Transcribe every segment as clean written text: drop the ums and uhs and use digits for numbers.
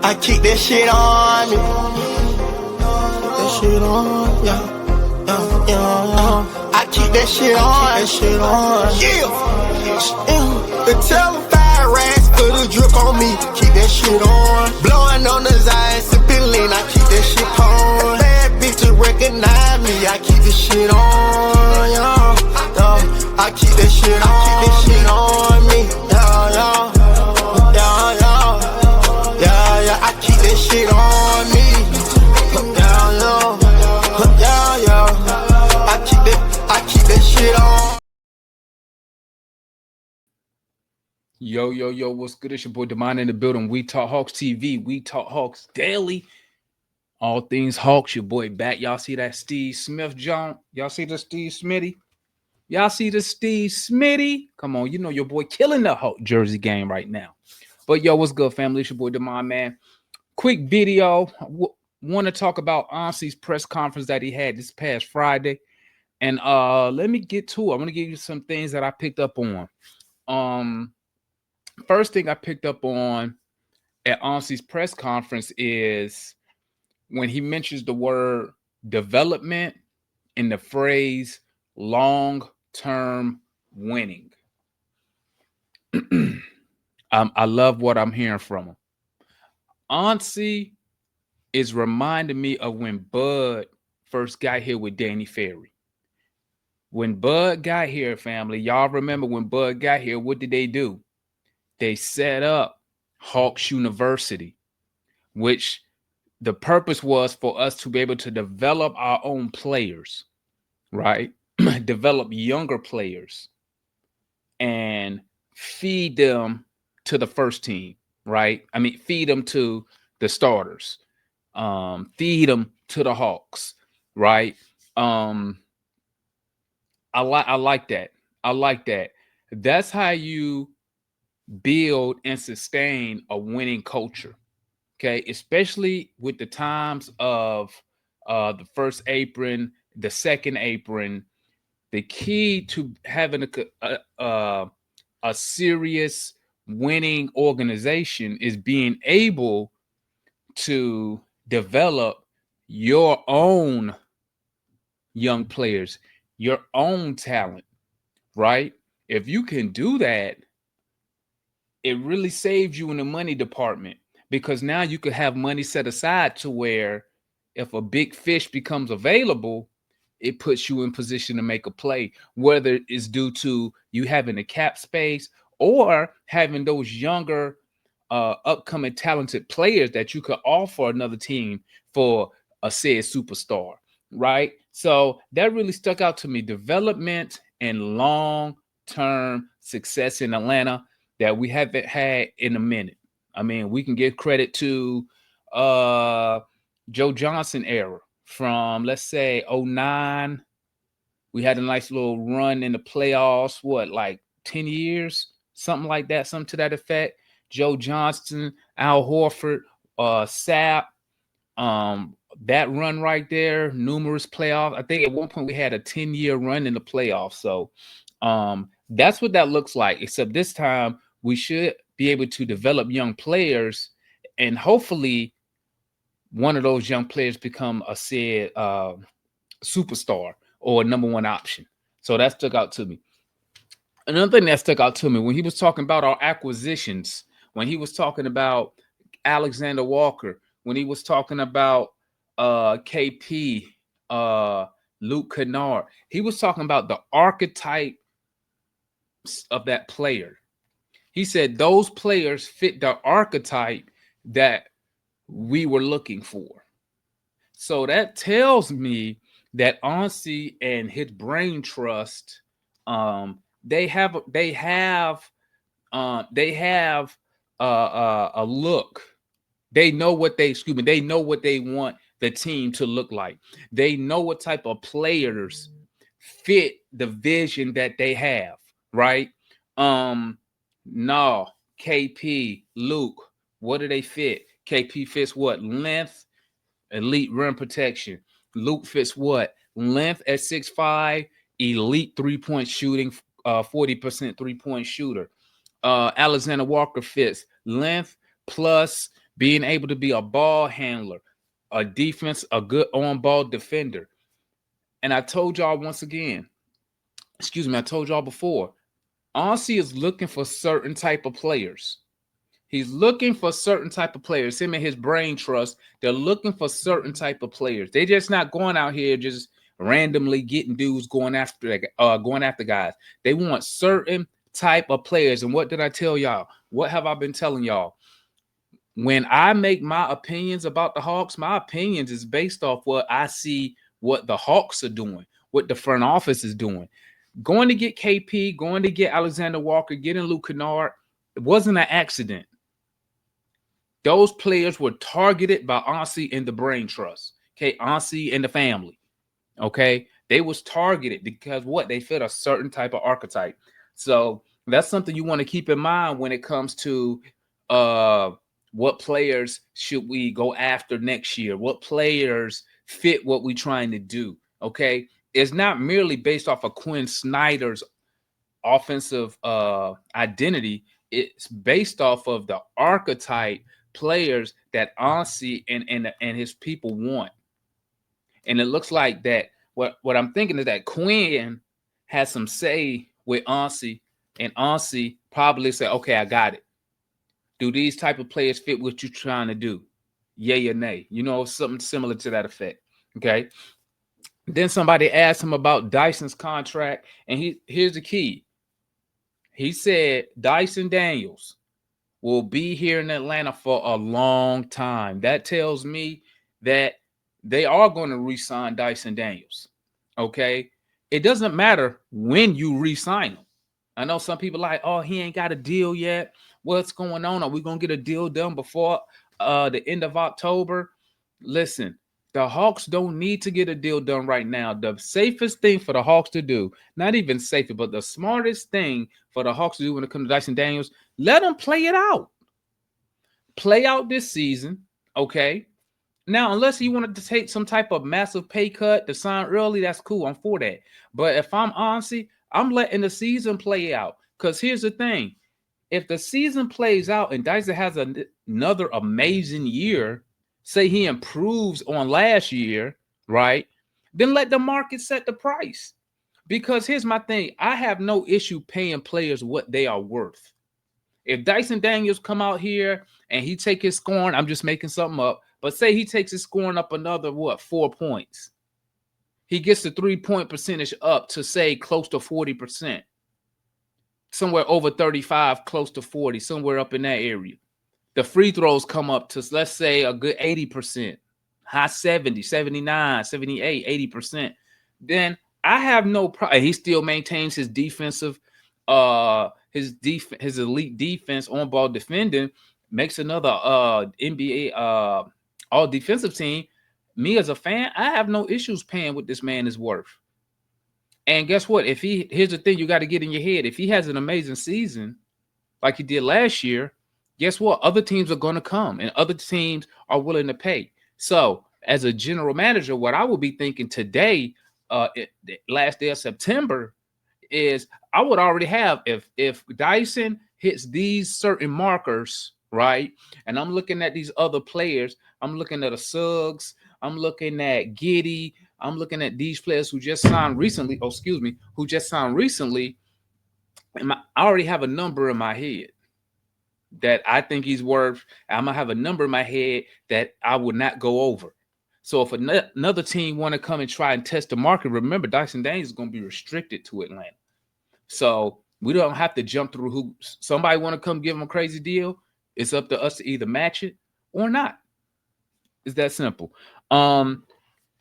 I keep that shit on me. That shit on, yeah. I keep that shit on. Yeah. The telephone racks for the drip on me. Keep that shit on. Blowing on the Zion, sipping lean. I keep that shit on. Bad bitches recognize me. I keep this shit on, yeah. I keep that shit on. Keep that shit on me. Yeah. I keep that shit on me. I keep that shit on. Yo, what's good? It's your boy Demond in the building. We Talk Hawks TV. We Talk Hawks daily. All things Hawks. Your boy back. Y'all see that Steve Smith John? Y'all see the Steve Smitty? Y'all see the Steve Smitty? Come on, you know your boy killing the Hawk jersey game right now. But yo, what's good, family? It's your boy Demond, man. Quick video. Want to talk about Onsi's press conference that he had this past Friday. And let me get to it. I'm gonna give you some things that I picked up on. First thing I picked up on at Onsi's press conference is when he mentions the word development in the phrase long-term winning. I love what I'm hearing from him. Onsi is reminding me of when Bud first got here with Danny Ferry. When Bud got here, family, y'all remember when Bud got here, what did they do? They set up Hawks University, which the purpose was for us to be able to develop our own players, right? Develop younger players and feed them to the first team, right? I mean, feed them to the starters, feed them to the Hawks, right? I like that. I like that. That's how you build and sustain a winning culture. Okay, especially with the times of the first apron, the second apron. The key to having a serious winning organization is being able to develop your own young players, your own talent, right? If you can do that, it really saves you in the money department, because now you could have money set aside to where if a big fish becomes available, it puts you in position to make a play, whether it's due to you having the cap space or having those younger upcoming talented players that you could offer another team for a said superstar, right? So that really stuck out to me. Development and long-term success in Atlanta that we haven't had in a minute. I mean, we can give credit to Joe Johnson era from, let's say, 2009. We had a nice little run in the playoffs, like 10 years, something like that, something to that effect. Joe Johnson, Al Horford, Sapp, that run right there, numerous playoffs. I think at one point we had a 10-year run in the playoffs. So that's what that looks like, except this time we should be able to develop young players, and hopefully one of those young players become a said superstar or number one option. So that stuck out to me. Another thing that stuck out to me when he was talking about our acquisitions, when he was talking about Alexander Walker, when he was talking about KP, Luke Kennard, he was talking about the archetype of that player. He said those players fit the archetype that we were looking for. So that tells me that Onsi and his brain trust, they have a look. They know what they know what they want the team to look like. They know what type of players fit the vision that they have, right? No, KP, Luke, what do they fit? KP fits what? Length, elite rim protection. Luke fits what? Length at 6'5", elite three-point shooting, 40% three-point shooter. Alexander Walker fits length plus being able to be a ball handler, a defense, a good on-ball defender. And I told y'all once again, I told y'all before, Onsi is looking for certain type of players. He's looking for certain type of players. Him and his brain trust, they're looking for certain type of players. They're just not going out here just randomly getting dudes going after guys. They want certain type of players. And what did I tell y'all? What have I been telling y'all? When I make my opinions about the Hawks, my opinions is based off what I see, what the Hawks are doing, what the front office is doing. Going to get KP, going to get Alexander Walker, getting Luke Kennard, it wasn't an accident. Those players were targeted by Onsi and the Brain Trust. Okay, Onsi and the family. Okay, they was targeted because what? They fit a certain type of archetype. So that's something you want to keep in mind when it comes to what players should we go after next year? What players fit what we're trying to do? Okay, it's not merely based off of Quinn Snyder's offensive identity. It's based off of the archetype players that Onsi and his people want. And it looks like that what I'm thinking is that Quinn has some say with Onsi, and Onsi probably say, okay, I got it. Do these type of players fit what you're trying to do? Yay or nay? You know, something similar to that effect. Okay. Then somebody asked him about Dyson's contract, and here's the key. He said Dyson Daniels will be here in Atlanta for a long time. That tells me that they are going to re-sign Dyson Daniels. Okay. It doesn't matter when you re-sign him. I know some people like, oh, he ain't got a deal yet. What's going on? Are we going to get a deal done before the end of October? Listen, the Hawks don't need to get a deal done right now. The safest thing for the Hawks to do, not even safer, but the smartest thing for the Hawks to do when it comes to Dyson Daniels, let them play it out. Play out this season, okay? Now, unless you wanted to take some type of massive pay cut to sign early, that's cool. I'm for that. But if I'm Onsi, I'm letting the season play out. Because here's the thing. If the season plays out and Dyson has another amazing year, say he improves on last year, right? Then let the market set the price. Because here's my thing. I have no issue paying players what they are worth. If Dyson Daniels come out here and he take his scoring, I'm just making something up, but say he takes his scoring up another, 4 points. He gets the 3-point percentage up to, say, close to 40%. Somewhere over 35, close to 40, somewhere up in that area. The free throws come up to, let's say, a good 80%, high 70, 79, 78, 80%. Then I have no problem. He still maintains his defensive, his elite defense, on ball defending, makes another NBA all defensive team. Me as a fan, I have no issues paying what this man is worth. And guess what? Here's the thing you got to get in your head. If he has an amazing season like he did last year, guess what? Other teams are going to come and other teams are willing to pay. So as a general manager, what I would be thinking today, last day of September, is I would already have, if Dyson hits these certain markers, right? And I'm looking at these other players. I'm looking at a Suggs. I'm looking at Giddey. I'm looking at these players who just signed recently. Who just signed recently. And I already have a number in my head that I think he's worth. I'm gonna have a number in my head that I would not go over. So if another team want to come and try and test the market, remember Dyson Daniels is going to be restricted to Atlanta. So we don't have to jump through hoops. Somebody want to come give him a crazy deal, it's up to us to either match it or not. It's that simple.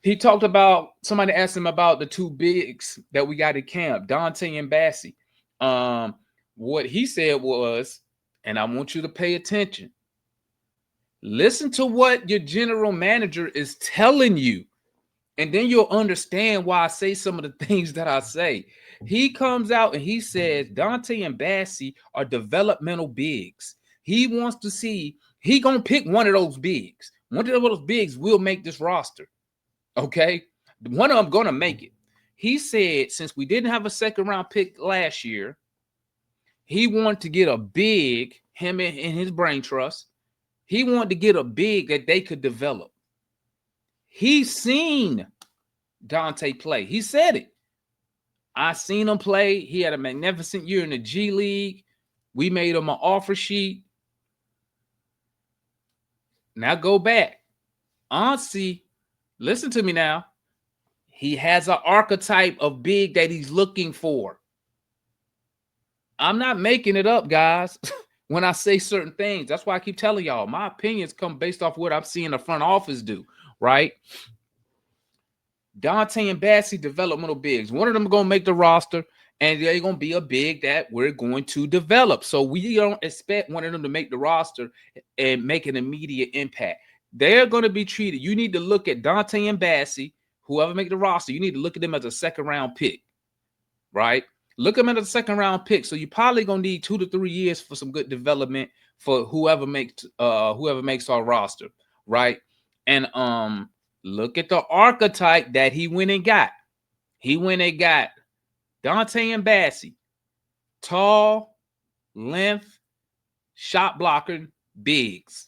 He talked about, somebody asked him about the two bigs that we got at camp, Dante and Bassie. What he said was, and I want you to pay attention, listen to what your general manager is telling you, and then you'll understand why I say some of the things that I say. He comes out and he says Dante and Bassie are developmental bigs. He wants to see, he gonna pick one of those bigs. One of those bigs will make this roster. Okay, one of them gonna make it. He said since we didn't have a second round pick last year, he wanted to get a big, him and his brain trust, He wanted to get a big that they could develop. He's seen Dante play. He said it. I seen him play. He had a magnificent year in the G League. We made him an offer sheet. Now go back. Onsi, listen to me now. He has an archetype of big that he's looking for. I'm not making it up, guys. When I say certain things, that's why I keep telling y'all my opinions come based off what I'm seeing the front office do, right? Dante and Bassey, developmental bigs. One of them going to make the roster, and they're going to be a big that we're going to develop. So we don't expect one of them to make the roster and make an immediate impact. They're going to be treated. You need to look at Dante and Bassey, whoever make the roster. You need to look at them as a second-round pick, right? Look at them as a second-round pick. So you're probably going to need 2 to 3 years for some good development for whoever makes our roster, right? And look at the archetype that he went and got. He went and got Dante and Bassey. Tall, length, shot blocker, bigs.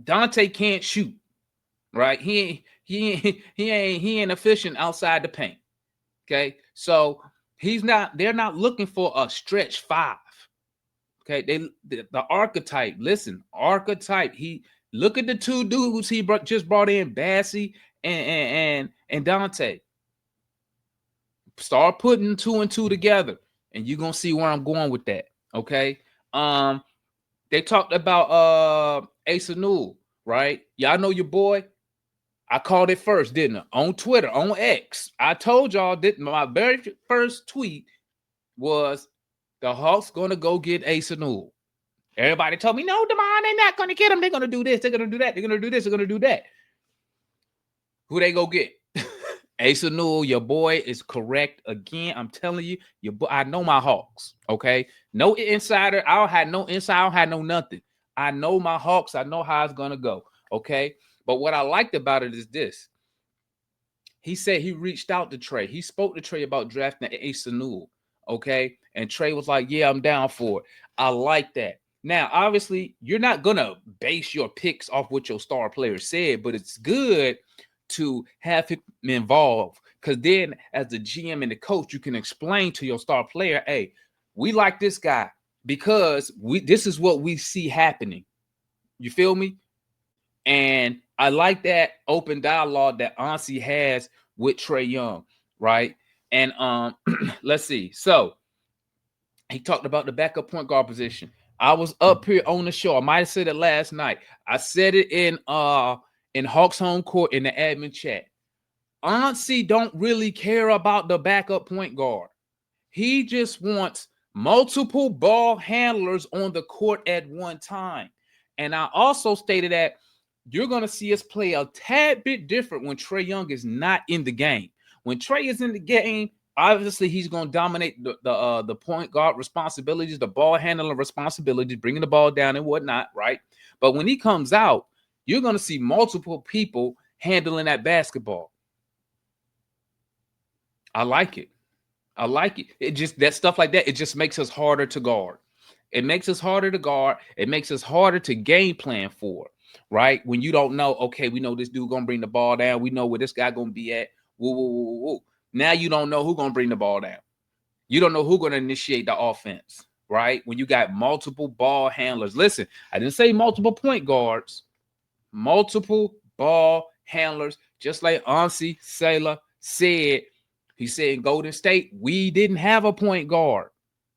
Dante can't shoot, right? He ain't efficient outside the paint. Okay, so they're not looking for a stretch 5. Okay, the archetype. Listen, archetype. Look at the 2 dudes he just brought in, Bassey and Dante. Start putting 2 and 2 together, and you're gonna see where I'm going with that. Okay. They talked about Asa Newell, right? Y'all know your boy. I called it first, didn't I? On Twitter, on X. I told y'all that my very first tweet was the Hawks gonna go get Asa Newell. Everybody told me, no, Demond, they're not gonna get him. They're gonna do this, they're gonna do that, they're gonna do this, they're gonna do that. Who they go get? Asa Newell, your boy is correct again. I'm telling you, your boy. I know my Hawks. Okay, no insider. I don't have no inside. I don't have no nothing. I know my Hawks. I know how it's gonna go. Okay, but what I liked about it is this. He said he reached out to Trey. He spoke to Trey about drafting Asa Newell. Okay, and Trey was like, "Yeah, I'm down for it." I like that. Now, obviously, you're not gonna base your picks off what your star player said, but it's good to have him involved, because then as the GM and the coach, you can explain to your star player, hey, we like this guy because this is what we see happening. You feel me? And I like that open dialogue that Onsi has with Trey Young, right? And let's see. So he talked about the backup point guard position. I was up here on the show. I might have said it last night. I said it in Hawks Home Court in the admin chat. Onsi don't really care about the backup point guard. He just wants multiple ball handlers on the court at one time. And I also stated that you're going to see us play a tad bit different when Trey Young is not in the game. When Trey is in the game, obviously he's going to dominate the point guard responsibilities, the ball handling responsibilities, bringing the ball down and whatnot, right? But when he comes out, you're going to see multiple people handling that basketball. I like it. I like it. It just, that stuff like that, it just makes us harder to guard. It makes us harder to guard. It makes us harder to game plan for, right? When you don't know, okay, we know this dude going to bring the ball down. We know where this guy going to be at. Woo, woo, woo, woo. Now you don't know who's going to bring the ball down. You don't know who's going to initiate the offense, right? When you got multiple ball handlers. Listen, I didn't say multiple point guards. Multiple ball handlers, just like Onsi Salah said. He said in Golden State, we didn't have a point guard.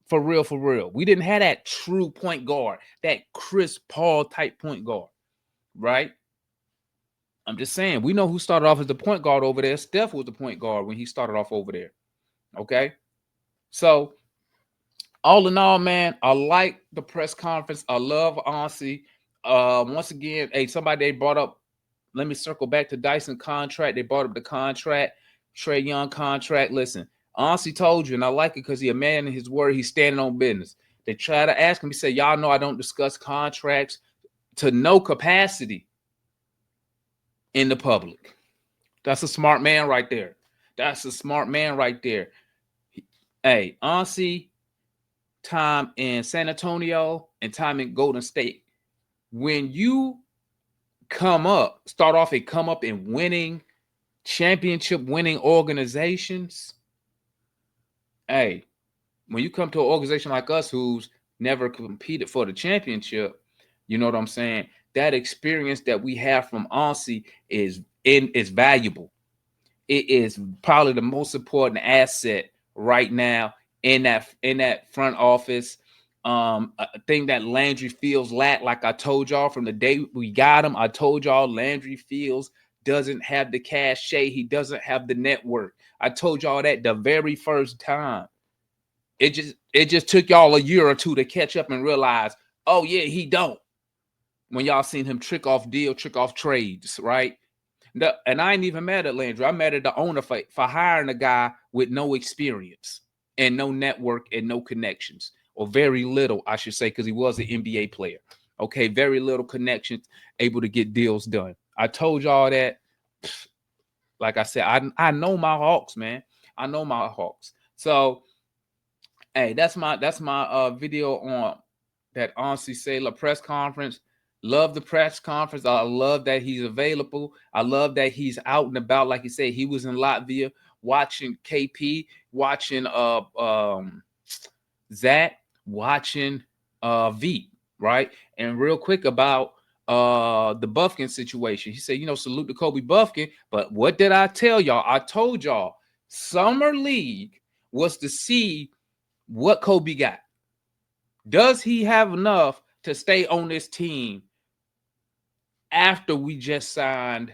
For real, for real. We didn't have that true point guard, that Chris Paul type point guard, right? I'm just saying, we know who started off as the point guard over there. Steph was the point guard when he started off over there, okay? So, all in all, man, I like the press conference. I love Onsi. Once again, hey, somebody they brought up, let me circle back to Dyson contract. They brought up the contract, Trey Young contract. Listen, Onsi told you, and I like it because he's a man in his word. He's standing on business. They try to ask him. He said, y'all know I don't discuss contracts to no capacity in the public. That's a smart man right there. That's a smart man right there. Hey, Onsi, time in San Antonio and time in Golden State when you start off and come up in winning, championship winning organizations, hey, when you come to an organization like us who's never competed for the championship, you know what I'm saying? That experience that we have from Onsi is valuable. It is probably the most important asset right now in that front office. A thing that Landry Fields lacked, like I told y'all from the day we got him, I told y'all Landry Fields doesn't have the cachet. He doesn't have the network. I told y'all that the very first time. It just took y'all a year or two to catch up and realize, oh yeah, he don't. When y'all seen him trick off trades, right? And I ain't even mad at Landry. I'm mad at the owner for hiring a guy with no experience and no network and no connections, or very little, I should say, because he was an NBA player. Okay, very little connections, able to get deals done. I told y'all that. Like I said, I know my Hawks, man. I know my Hawks. So, hey, that's my video on that Onsi Salah press conference. Love the press conference. I love that he's available. I love that he's out and about. Like he said, he was in Latvia watching KP, watching Zach, watching V, right? And real quick about the Buffkin situation. He said, salute to Kobe Buffkin. But what did I tell y'all? I told y'all Summer League was to see what Kobe got. Does he have enough to stay on this team after we just signed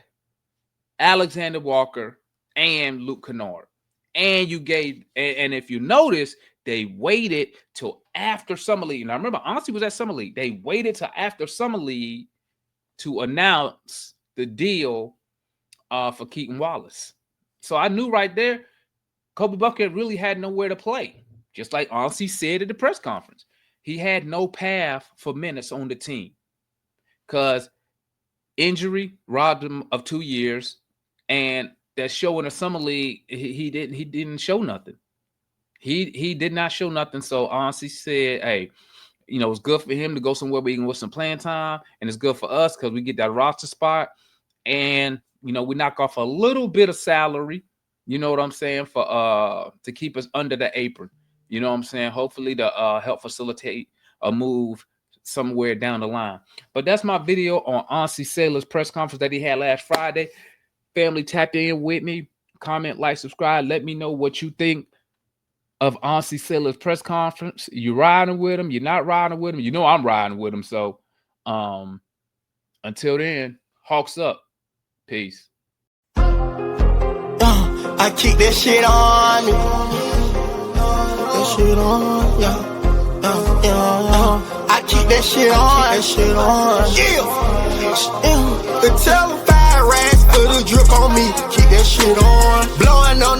Alexander Walker and Luke Kennard? And if you notice, they waited till after Summer League. Now remember, Onsi was at Summer League. They waited till after Summer League to announce the deal for Keaton Wallace. So I knew right there, Kobe Buffkin really had nowhere to play. Just like Onsi said at the press conference. He had no path for minutes on the team because injury robbed him of 2 years, and that show in the Summer League, he didn't show nothing. He did not show nothing. So Onsi said, hey, it's good for him to go somewhere where he can get some playing time, and it's good for us because we get that roster spot, and we knock off a little bit of salary. You know what I'm saying, for to keep us under the apron. You know what I'm saying? Hopefully to help facilitate a move somewhere down the line. But that's my video on Onsi Salah's press conference that he had last Friday. Family, tap in with me. Comment, like, subscribe. Let me know what you think of Onsi Salah's press conference. You riding with him? You're not riding with him? I'm riding with him. So until then, Hawks up. Peace. I keep that shit on me. Shit on, yeah. I keep that shit on, yeah. The telephone rats for the drip on me. Keep that shit on, blowing on